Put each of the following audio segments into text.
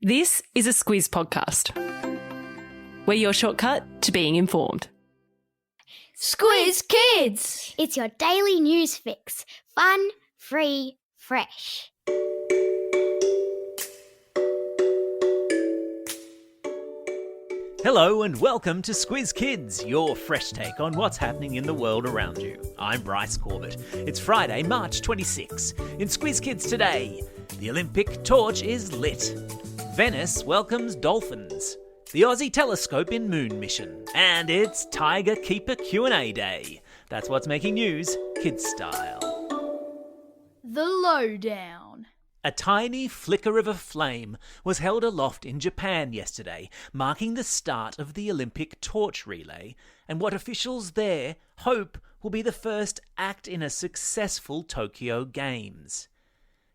This is a Squiz podcast. We're your shortcut to being informed. Squiz Kids! It's your daily news fix. Fun, free, fresh. Hello and welcome to Squiz Kids, your fresh take on what's happening in the world around you. I'm Bryce Corbett. It's Friday, March 26. In Squiz Kids today, the Olympic torch is lit. Venice welcomes dolphins. The Aussie telescope in moon mission. And it's Tiger Keeper Q&A Day. That's what's making news, kids style. The Lowdown. A tiny flicker of a flame was held aloft in Japan yesterday, marking the start of the Olympic torch relay, and what officials there hope will be the first act in a successful Tokyo Games.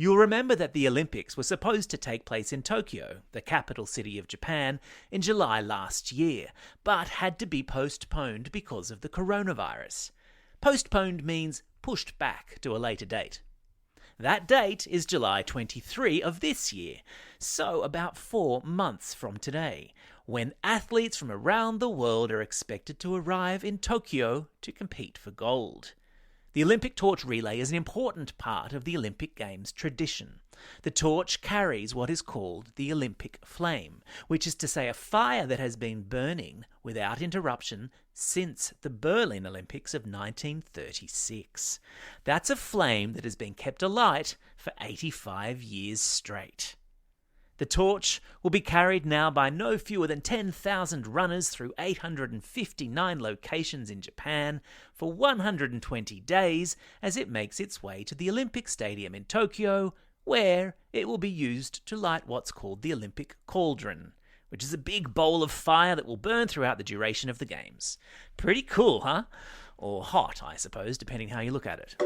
You'll remember that the Olympics were supposed to take place in Tokyo, the capital city of Japan, in July last year, but had to be postponed because of the coronavirus. Postponed means pushed back to a later date. That date is July 23 of this year, so about 4 months from today, when athletes from around the world are expected to arrive in Tokyo to compete for gold. The Olympic torch relay is an important part of the Olympic Games tradition. The torch carries what is called the Olympic flame, which is to say a fire that has been burning without interruption since the Berlin Olympics of 1936. That's a flame that has been kept alight for 85 years straight. The torch will be carried now by no fewer than 10,000 runners through 859 locations in Japan for 120 days as it makes its way to the Olympic Stadium in Tokyo, where it will be used to light what's called the Olympic cauldron, which is a big bowl of fire that will burn throughout the duration of the Games. Pretty cool, huh? Or hot, I suppose, depending how you look at it.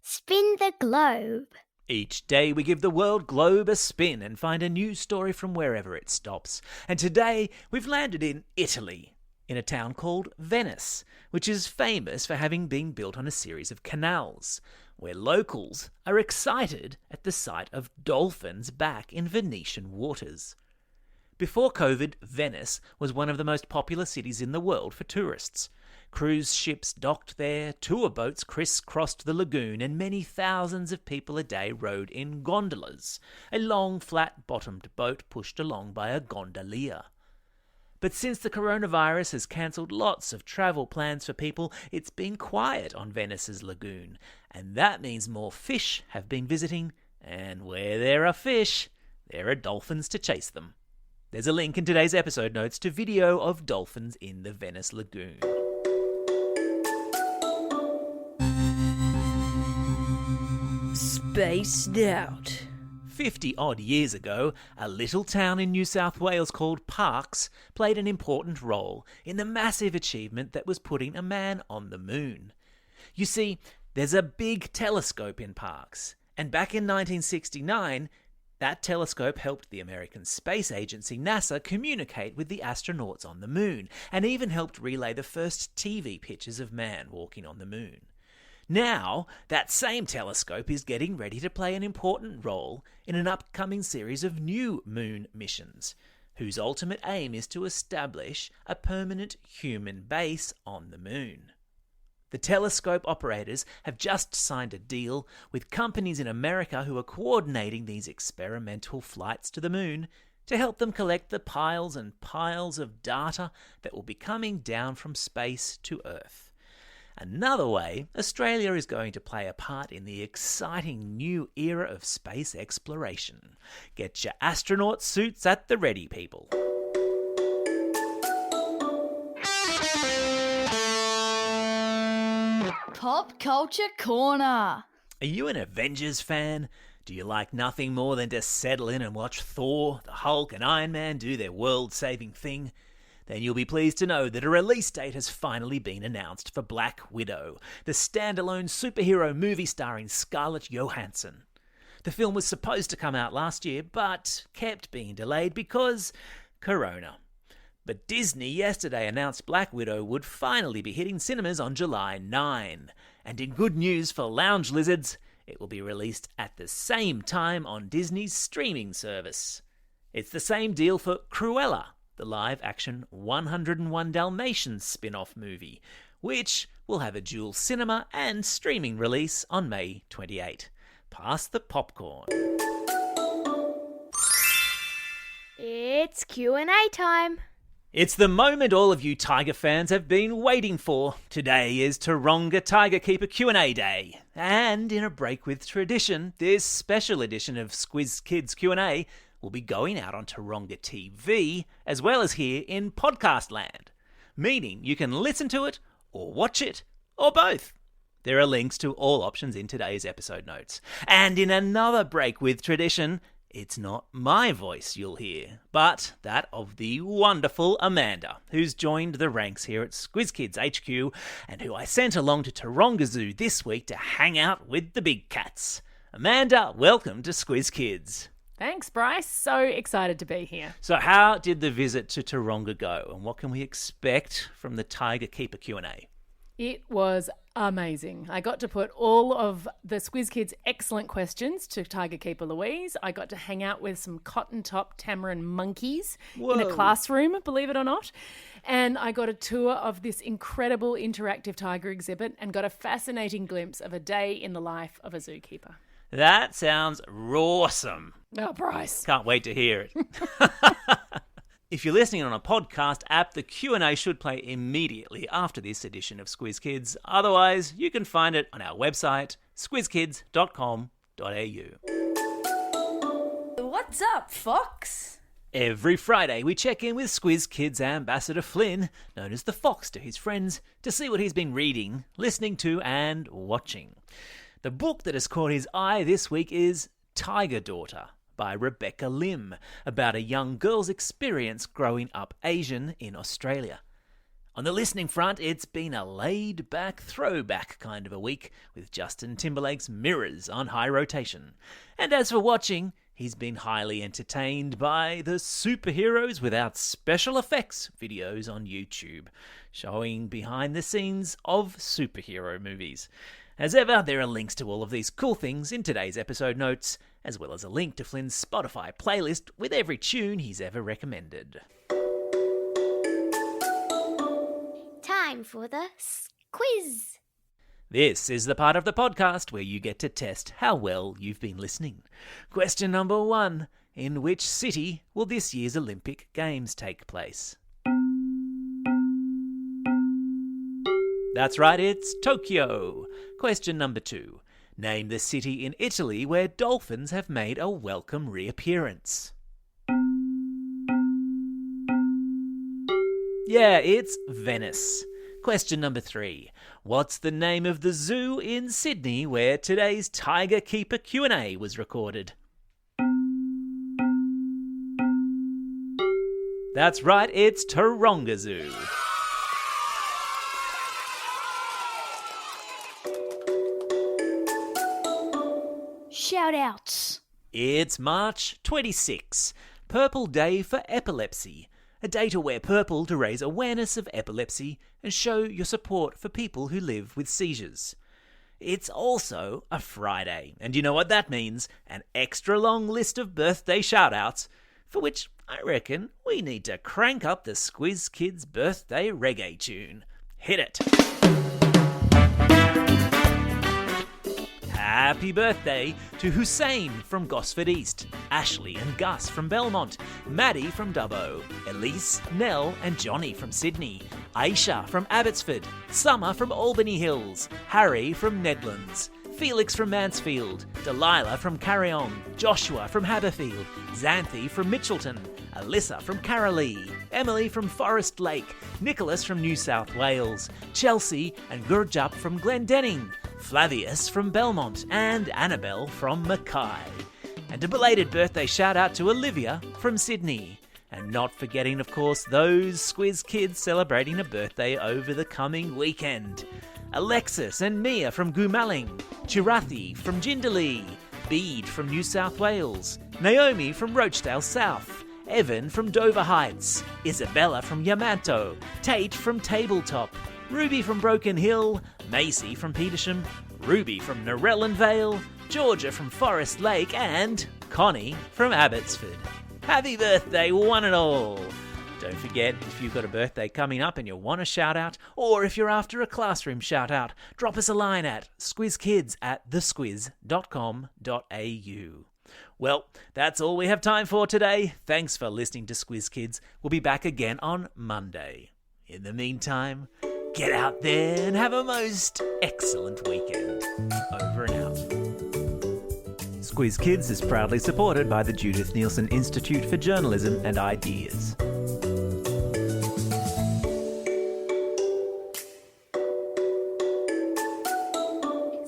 Spin the globe. Each day we give the world globe a spin and find a new story from wherever it stops. And today we've landed in Italy, in a town called Venice, which is famous for having been built on a series of canals, where locals are excited at the sight of dolphins back in Venetian waters. Before COVID, Venice was one of the most popular cities in the world for tourists. Cruise ships docked there, tour boats crisscrossed the lagoon, and many thousands of people a day rode in gondolas, a long, flat-bottomed boat pushed along by a gondolier. But since the coronavirus has cancelled lots of travel plans for people, it's been quiet on Venice's lagoon, and that means more fish have been visiting, and where there are fish, there are dolphins to chase them. There's a link in today's episode notes to video of dolphins in the Venice lagoon. Spaced out. 50-odd years ago, a little town in New South Wales called Parkes played an important role in the massive achievement that was putting a man on the moon. You see, there's a big telescope in Parkes, and back in 1969, that telescope helped the American space agency NASA communicate with the astronauts on the moon, and even helped relay the first TV pictures of man walking on the moon. Now, that same telescope is getting ready to play an important role in an upcoming series of new moon missions, whose ultimate aim is to establish a permanent human base on the moon. The telescope operators have just signed a deal with companies in America who are coordinating these experimental flights to the moon to help them collect the piles and piles of data that will be coming down from space to Earth. Another way, Australia is going to play a part in the exciting new era of space exploration. Get your astronaut suits at the ready, people. Pop Culture Corner. Are you an Avengers fan? Do you like nothing more than to settle in and watch Thor, the Hulk and Iron Man do their world-saving thing? Then you'll be pleased to know that a release date has finally been announced for Black Widow, the standalone superhero movie starring Scarlett Johansson. The film was supposed to come out last year, but kept being delayed because Corona. But Disney yesterday announced Black Widow would finally be hitting cinemas on July 9. And in good news for lounge lizards, it will be released at the same time on Disney's streaming service. It's the same deal for Cruella, the live-action 101 Dalmatians spin-off movie, which will have a dual cinema and streaming release on May 28. Pass the popcorn. It's Q&A time. It's the moment all of you Tiger fans have been waiting for. Today is Taronga Tiger Keeper Q&A Day. And in a break with tradition, this special edition of Squiz Kids Q&A will be going out on Taronga TV, as well as here in podcast land. Meaning you can listen to it, or watch it, or both. There are links to all options in today's episode notes. And in another break with tradition, it's not my voice you'll hear, but that of the wonderful Amanda, who's joined the ranks here at Squiz Kids HQ and who I sent along to Taronga Zoo this week to hang out with the big cats. Amanda, welcome to Squiz Kids. Thanks, Bryce. So excited to be here. So how did the visit to Taronga go, and what can we expect from the Tiger Keeper Q&A? It was amazing. I got to put all of the Squiz Kids' excellent questions to Tiger Keeper Louise. I got to hang out with some cotton-top tamarin monkeys in a classroom, believe it or not. And I got a tour of this incredible interactive tiger exhibit and got a fascinating glimpse of a day in the life of a zookeeper. That sounds rawsome. Oh, Bryce. Can't wait to hear it. If you're listening on a podcast app, the Q&A should play immediately after this edition of Squiz Kids. Otherwise, you can find it on our website, squizkids.com.au. What's up, Fox? Every Friday, we check in with Squiz Kids Ambassador Flynn, known as the Fox to his friends, to see what he's been reading, listening to, and watching. The book that has caught his eye this week is Tiger Daughter by Rebecca Lim, about a young girl's experience growing up Asian in Australia. On the listening front, it's been a laid-back throwback kind of a week, with Justin Timberlake's Mirrors on high rotation. And as for watching, he's been highly entertained by the Superheroes Without Special Effects videos on YouTube, showing behind the scenes of superhero movies. As ever, there are links to all of these cool things in today's episode notes, as well as a link to Flynn's Spotify playlist with every tune he's ever recommended. Time for the quiz. This is the part of the podcast where you get to test how well you've been listening. Question number 1. In which city will this year's Olympic Games take place? That's right, it's Tokyo. Question number 2. Name the city in Italy where dolphins have made a welcome reappearance. Yeah, it's Venice. Question number 3. What's the name of the zoo in Sydney where today's Tiger Keeper Q&A was recorded? That's right, it's Taronga Zoo. Shout-outs. It's March 26, Purple Day for Epilepsy, a day to wear purple to raise awareness of epilepsy and show your support for people who live with seizures. It's also a Friday, and you know what that means, an extra long list of birthday shout-outs, for which I reckon we need to crank up the Squiz Kids birthday reggae tune. Hit it! Happy birthday to Hussein from Gosford East, Ashley and Gus from Belmont, Maddie from Dubbo, Elise, Nell and Johnny from Sydney, Aisha from Abbotsford, Summer from Albany Hills, Harry from Nedlands, Felix from Mansfield, Delilah from Carryong, Joshua from Haberfield, Xanthi from Mitchelton, Alyssa from Carolee, Emily from Forest Lake, Nicholas from New South Wales, Chelsea and Gurjup from Glendenning, Flavius from Belmont and Annabelle from Mackay. And a belated birthday shout out to Olivia from Sydney. And not forgetting, of course, those Squiz Kids celebrating a birthday over the coming weekend. Alexis and Mia from Goomalling, Chirathi from Jindalee, Bede from New South Wales, Naomi from Rochdale South, Evan from Dover Heights, Isabella from Yamato, Tate from Tabletop, Ruby from Broken Hill, Macy from Petersham, Ruby from Narellan Vale, Georgia from Forest Lake, and Connie from Abbotsford. Happy birthday, one and all! Don't forget, if you've got a birthday coming up and you want a shout out, or if you're after a classroom shout out, drop us a line at squizkids@thesquiz.com.au. Well, that's all we have time for today. Thanks for listening to Squiz Kids. We'll be back again on Monday. In the meantime, get out there and have a most excellent weekend. Over and out. Squiz Kids is proudly supported by the Judith Neilson Institute for Journalism and Ideas.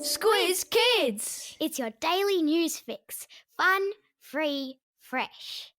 Squiz Kids! It's your daily news fix. Fun, free, fresh.